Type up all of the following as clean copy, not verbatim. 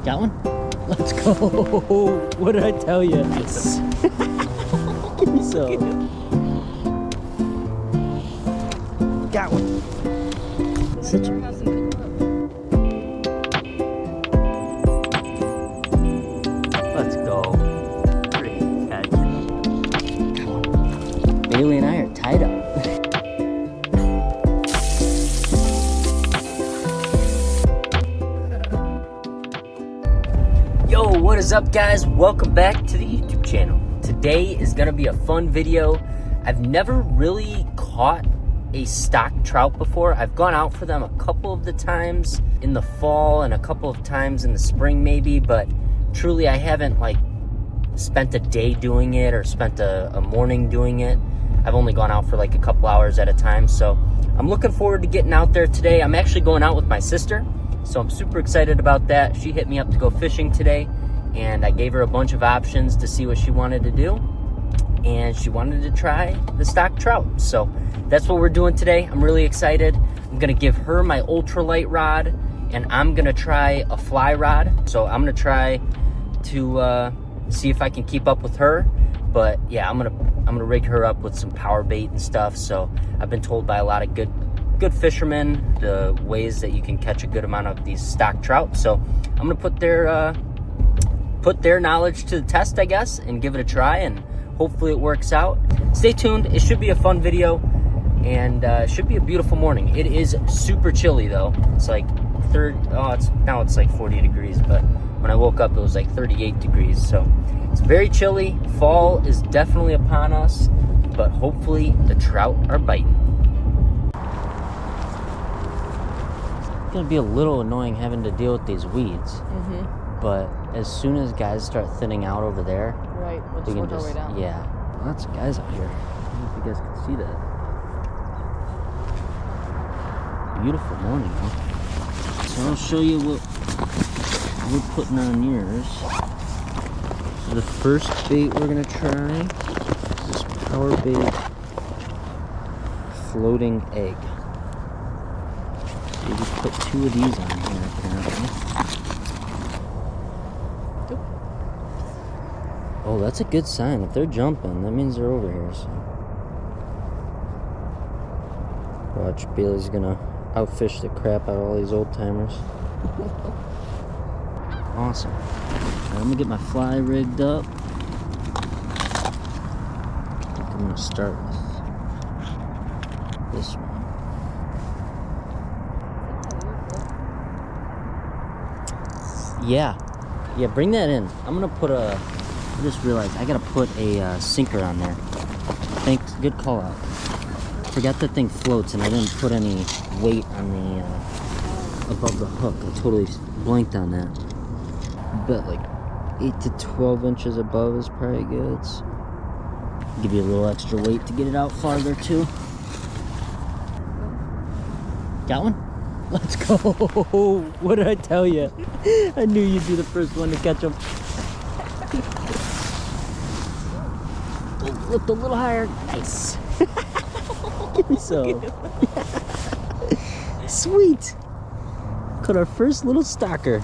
Got one? Let's go. What did I tell you? Yes. Give me some. Got one. Such a... Let's go. Great catch. Bailey and I are tied up. Yo, what is up, guys? Welcome back to the YouTube channel. Today is gonna be a fun video. I've never really caught a stock trout before. I've gone out for them a couple of the times in the fall and a couple of times in the spring maybe, but truly I haven't like spent a day doing it or spent a morning doing it. I've only gone out for like a couple hours at a time, so I'm looking forward to getting out there today. I'm actually going out with my sister, so I'm super excited about that. She hit me up to go fishing today, and I gave her a bunch of options to see what she wanted to do, and she wanted to try the stock trout. So that's what we're doing today. I'm really excited. I'm gonna give her my ultralight rod, and I'm gonna try a fly rod. So I'm gonna try to see if I can keep up with her. But yeah, I'm gonna rig her up with some power bait and stuff. So I've been told by a lot of good fishermen the ways that you can catch a good amount of these stock trout. So I'm gonna put their knowledge to the test, I guess, and give it a try, and hopefully it works out. Stay tuned. It should be a fun video, and it should be a beautiful morning. It is super chilly though. It's like now it's like 40 degrees, but when I woke up it was like 38 degrees. So it's very chilly. Fall is definitely upon us, but hopefully the trout are biting. It's gonna be a little annoying having to deal with these weeds. But as soon as guys start thinning out over there, right, we can just, way down. Yeah, lots of guys out here. I don't know if you guys can see that. Beautiful morning, huh? So I'll show you what we're putting on yours. So the first bait we're gonna try is this power bait floating egg. So we just put 2 of these on here apparently. Oh, that's a good sign. If they're jumping, that means they're over here. So watch, Bailey's gonna outfish the crap out of all these old timers. Awesome. Right, I'm gonna get my fly rigged up. I think I'm gonna start with this one. Yeah, bring that in. I'm gonna put I just realized I gotta put a sinker on there. Thanks, good call out. Forgot that thing floats, and I didn't put any weight on the above the hook. I totally blanked on that. Bet like 8 to 12 inches above is probably good. So give you a little extra weight to get it out farther too. Got one? Let's go. What did I tell you? I knew you'd be the first one to catch them. Lift a little higher. Nice. Give me some. Sweet. Caught our first little stalker.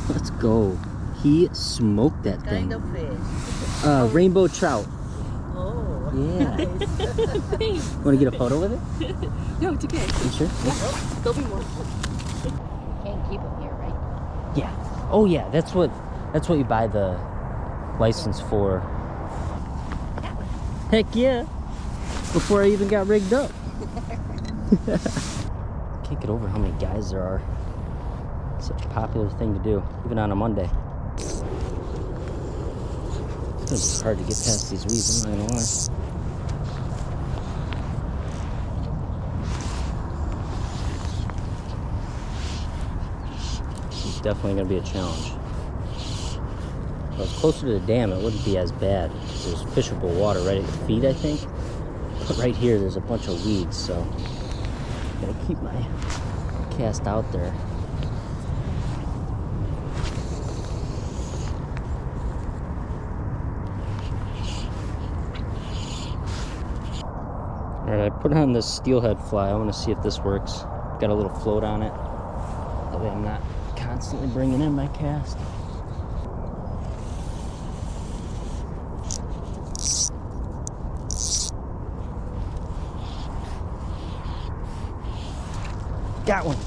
Let's go. He smoked that thing. Kind of fish. Rainbow trout. Oh. Yeah. Nice. Want to get a photo with it? No, it's okay. You sure? Yeah. There'll be more. You can't keep them here, right? Yeah. Oh yeah. That's what you buy the license for. Heck yeah. Before I even got rigged up. Can't get over how many guys there are. It's such a popular thing to do, even on a Monday. It's hard to get past these weeds, I'm not gonna lie. It's definitely gonna be a challenge. If I was closer to the dam, it wouldn't be as bad. There's fishable water right at your feet, I think. But right here, there's a bunch of weeds, so I gotta keep my cast out there. Alright, I put on this steelhead fly. I want to see if this works. Got a little float on it. That way I'm not constantly bringing in my cast. Got one.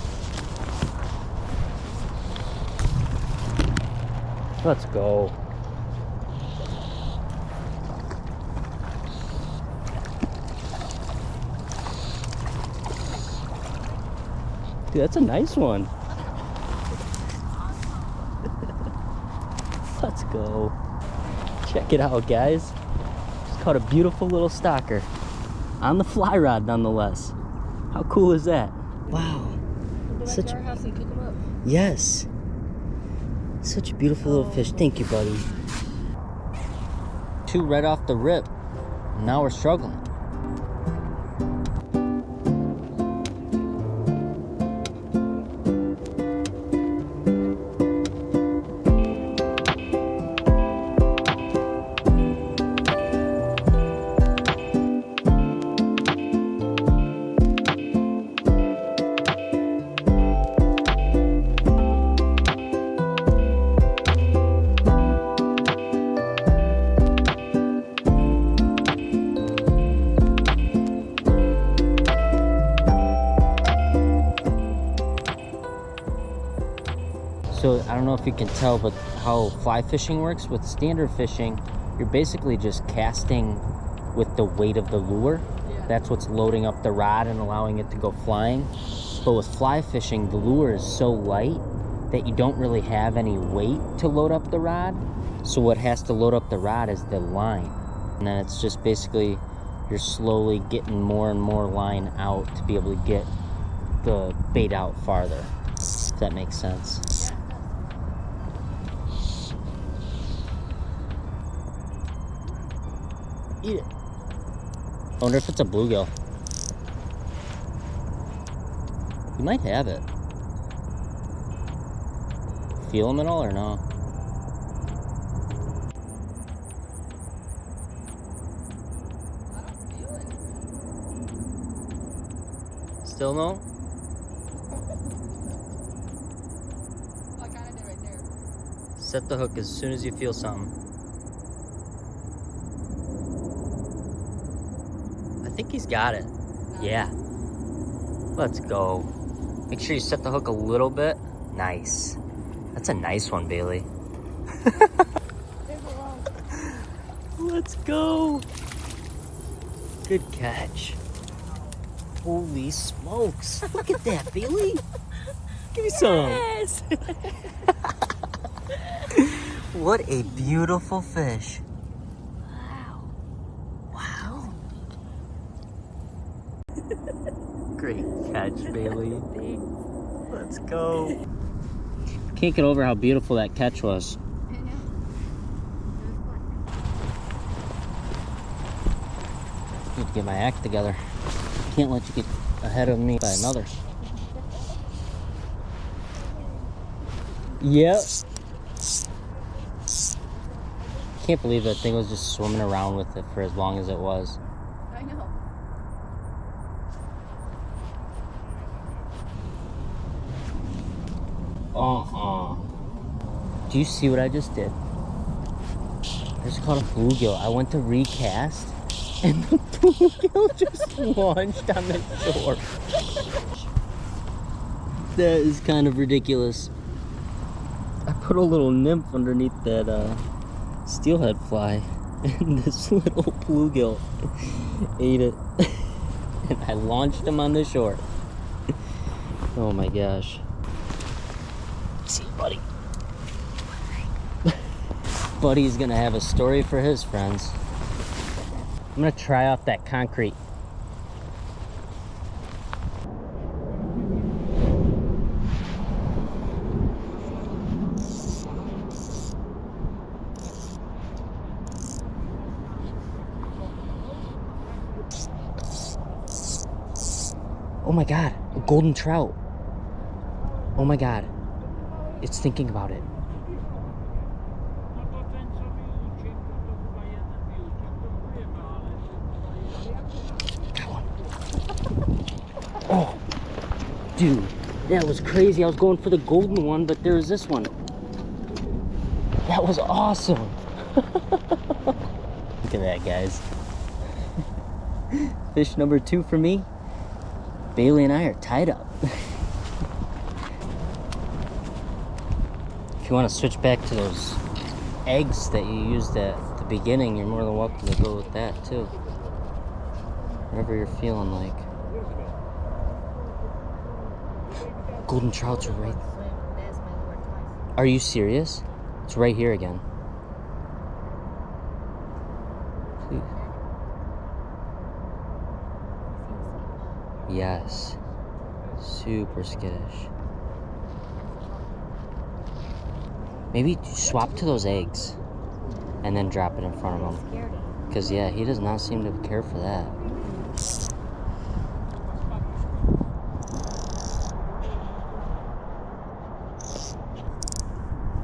Let's go. Dude, that's a nice one. Let's go. Check it out, guys. Just caught a beautiful little stalker. On the fly rod, nonetheless. How cool is that? Wow. Go back to our house and pick them up. Yes. Such a beautiful little fish. Thank you, buddy. 2 right off the rip. Now we're struggling. So I don't know if you can tell, but how fly fishing works with standard fishing, you're basically just casting with the weight of the lure. Yeah. That's what's loading up the rod and allowing it to go flying. But with fly fishing, the lure is so light that you don't really have any weight to load up the rod. So what has to load up the rod is the line. And then it's just basically, you're slowly getting more and more line out to be able to get the bait out farther, if that makes sense. Yeah. Eat it. I wonder if it's a bluegill. You might have it. Feel them at all or no? I don't feel anything. Still no? Oh, I kind of did right there. Set the hook as soon as you feel something. I think he's got it. Yeah. Let's go. Make sure you set the hook a little bit. Nice. That's a nice one, Bailey. Let's go. Good catch. Holy smokes. Look at that, Bailey. Give me some. Yes. What a beautiful fish. Wow. Wow. Great catch, Bailey. Let's go. Can't get over how beautiful that catch was. I know. Need to get my act together. Can't let you get ahead of me by another. Yep. Can't believe that thing was just swimming around with it for as long as it was. I know. Do you see what I just did? I just caught a bluegill. I went to recast, and the bluegill just launched on the shore. That is kind of ridiculous. I put a little nymph underneath that steelhead fly, and this little bluegill ate it. And I launched him on the shore. Oh my gosh. See you, buddy. Buddy's gonna have a story for his friends. I'm gonna try off that concrete. Oh my God, a golden trout. Oh my God, it's thinking about it. Got one. Oh, dude, That was crazy. I was going for the golden one, but there was this one. That was awesome. Look at that, guys. Fish number 2 for me. Bailey and I are tied up. If you want to switch back to those eggs that you used at the beginning, you're more than welcome to go with that too. Whatever you're feeling like. Golden trouts are right. Are you serious? It's right here again. Please. Yes. Super skittish. Maybe swap to those eggs and then drop it in front of him. Because, yeah, he does not seem to care for that.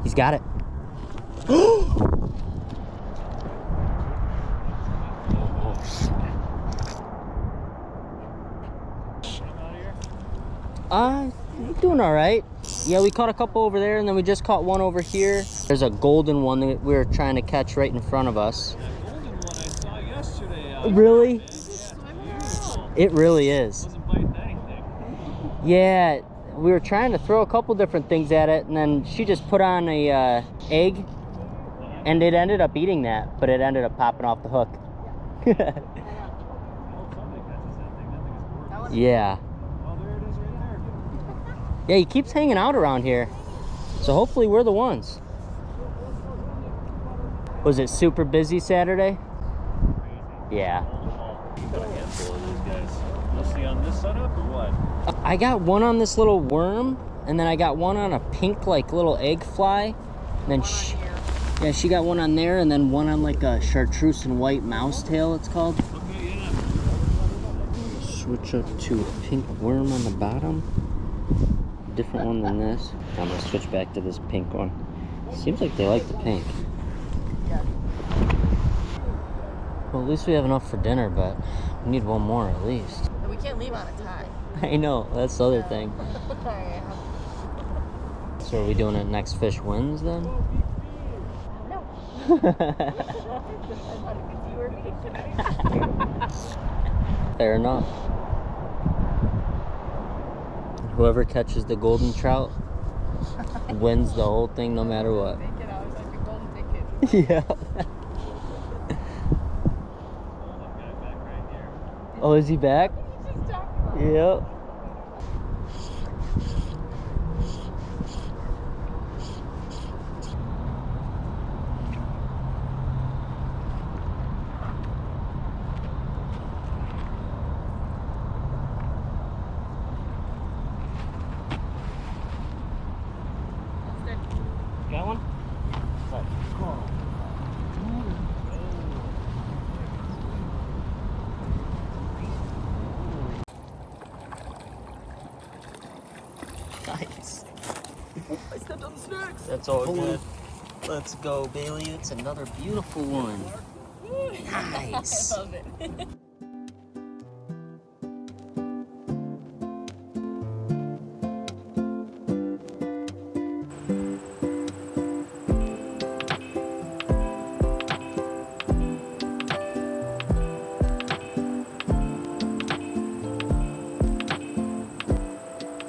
He's got it. Doing all right. Yeah, we caught a couple over there, and then we just caught one over here. There's a golden one that we were trying to catch right in front of us. That golden one I saw yesterday. Really? Yeah, It really is. wasn't biting anything. Yeah, we were trying to throw a couple different things at it, and then she just put on a egg, and it ended up eating that, but it ended up popping off the hook. Somebody catches that thing. That thing is gorgeous. Yeah. Oh, there it is right there. Yeah, he keeps hanging out around here. So hopefully we're the ones. Was it super busy Saturday? Yeah. You got a handful of those guys. Mostly on this setup or what? I got one on this little worm, and then I got one on a pink like little egg fly. And then she got one on there, and then one on like a chartreuse and white mouse tail, it's called. Okay, yeah. Switch up to a pink worm on the bottom. Different one than this. I'm gonna switch back to this pink one. Seems like they like the pink. Well, at least we have enough for dinner, but we need one more at least. We can't leave on a tie. I know, that's the other thing. So are we doing it next fish wins then? Fair enough. Whoever catches the golden trout wins the whole thing no matter what. Yeah. Oh, is he back? Yep. Got one? Nice. I stepped on the snacks. That's all good. Let's go, Bailey. It's another beautiful one. Nice. I love it.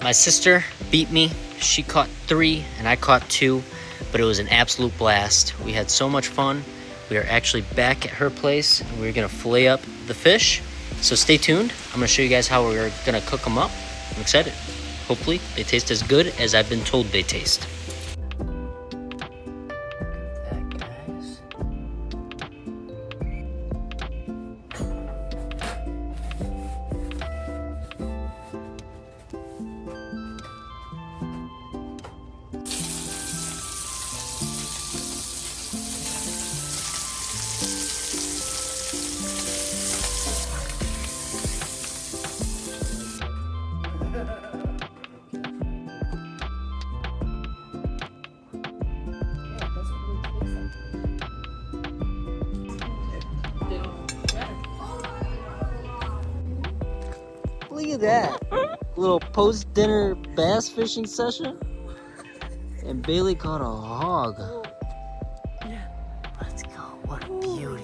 My sister beat me. She caught 3 and I caught 2, but it was an absolute blast. We had so much fun. We are actually back at her place and we're gonna fillet up the fish. So stay tuned. I'm gonna show you guys how we're gonna cook them up. I'm excited. Hopefully they taste as good as I've been told they taste. Look at that. little post-dinner bass fishing session. And Bailey caught a hog. Let's go. What a beauty.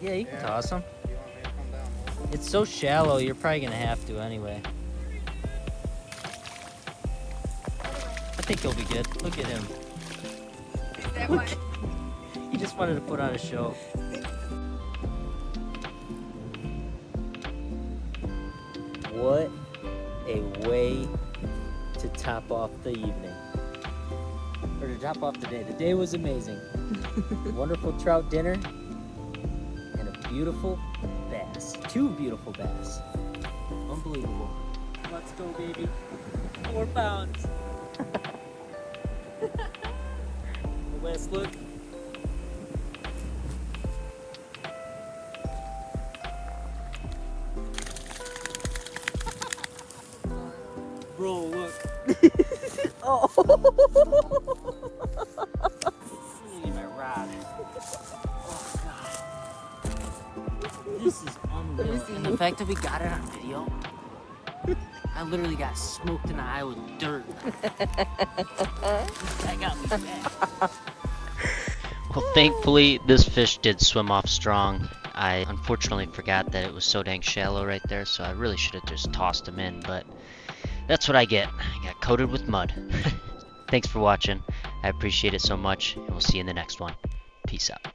Yeah, you can toss them. It's so shallow, you're probably gonna have to anyway. I think he'll be good. Look at him. He just wanted to put on a show. What a way to top off the evening. Or to top off the day. The day was amazing. Wonderful trout dinner. And a beautiful bass. 2 beautiful bass. Unbelievable. Let's go, baby. 4 pounds. The last look. Bro, look. Oh. I need my rod. Oh, God. This is unreal. And the fact that we got it on video, I literally got smoked in the eye with dirt. That got me back. Well, thankfully, this fish did swim off strong. I unfortunately forgot that it was so dang shallow right there, so I really should have just tossed him in, but that's what I get. I got coated with mud. Thanks for watching. I appreciate it so much, and we'll see you in the next one. Peace out.